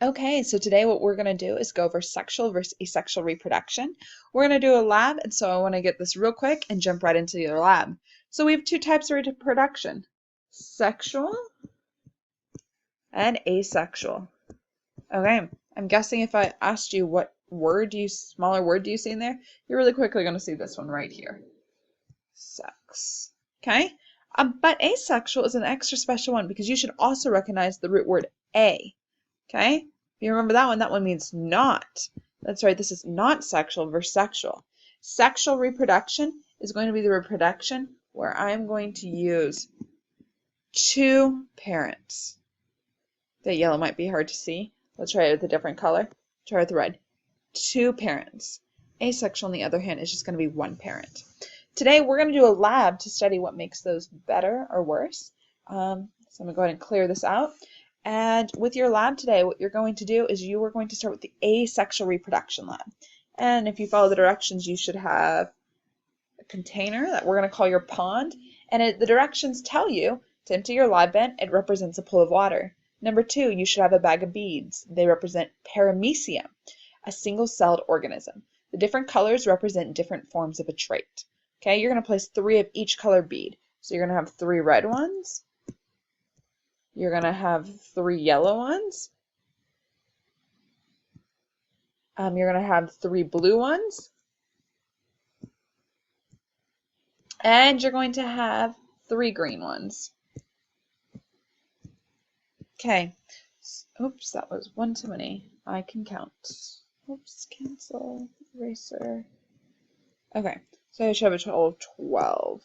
Okay, so today what we're going to do is go over sexual versus asexual reproduction. We're going to do a lab, and so I want to get this real quick and jump right into your lab. So we have two types of reproduction, sexual and asexual. Okay, I'm guessing if I asked you what smaller word do you see in there, you're really quickly going to see this one right here, sex. Okay, but asexual is an extra special one because you should also recognize the root word a. Okay, if you remember that one means not. That's right, this is not sexual versus sexual. Sexual reproduction is going to be the reproduction where I'm going to use two parents. The yellow might be hard to see. Let's try it with a different color. Try with red. Two parents. Asexual, on the other hand, is just going to be one parent. Today, we're going to do a lab to study what makes those better or worse. So I'm going to go ahead and clear this out. And with your lab today, what you're going to do is you are going to start with the Asexual Reproduction Lab. And if you follow the directions, you should have a container that we're going to call your pond. And the directions tell you to empty your lab bin. It represents a pool of water. Number 2, you should have a bag of beads. They represent paramecium, a single-celled organism. The different colors represent different forms of a trait. Okay, you're going to place 3 of each color bead. So you're going to have 3 red ones. You're going to have 3 yellow ones. You're going to have 3 blue ones. And you're going to have 3 green ones. Okay. Oops, that was one too many. I can count. Oops, cancel, eraser. Okay, so I should have a total of 12.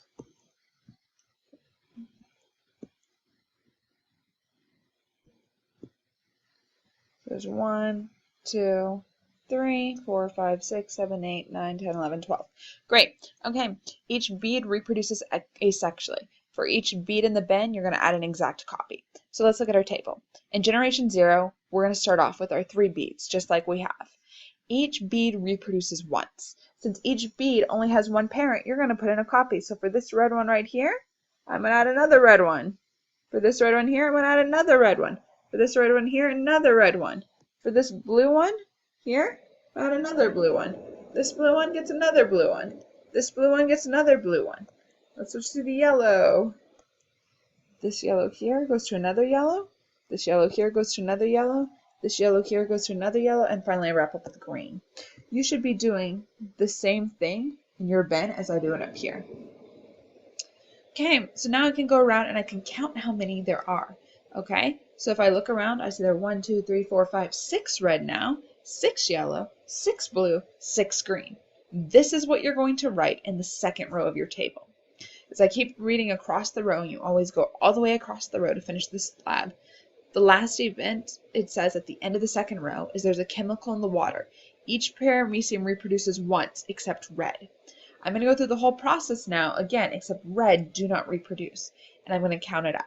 There's 1, 2, 3, 4, 5, 6, 7, 8, 9, 10, 11, 12. Great. Okay. Each bead reproduces asexually. For each bead in the bin, you're going to add an exact copy. So let's look at our table. In generation 0, we're going to start off with our 3 beads, just like we have. Each bead reproduces once. Since each bead only has one parent, you're going to put in a copy. So for this red one right here, I'm going to add another red one. For this red one here, I'm going to add another red one. For this red one here, another red one. For this blue one here, add another blue one. This blue one gets another blue one. This blue one gets another blue one. Let's switch to the yellow. This yellow here goes to another yellow. This yellow here goes to another yellow. This yellow here goes to another yellow. And finally, I wrap up with green. You should be doing the same thing in your bin as I do it up here. Okay, so now I can go around and I can count how many there are. Okay, so if I look around, I see there are 1, 2, 3, 4, 5, 6 red now, 6 yellow, 6 blue, 6 green. This is what you're going to write in the second row of your table. As I keep reading across the row, you always go all the way across the row to finish this lab. The last event, it says at the end of the second row, is there's a chemical in the water. Each paramecium reproduces once, except red. I'm going to go through the whole process now, again, except red do not reproduce. And I'm going to count it up.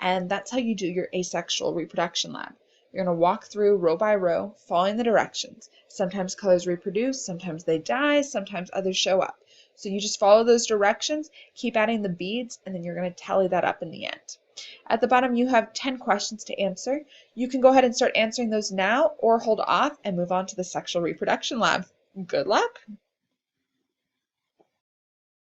And that's how you do your asexual reproduction lab. You're going to walk through row by row, following the directions. Sometimes colors reproduce, sometimes they die, sometimes others show up. So you just follow those directions, keep adding the beads, and then you're going to tally that up in the end. At the bottom, you have 10 questions to answer. You can go ahead and start answering those now or hold off and move on to the sexual reproduction lab. Good luck!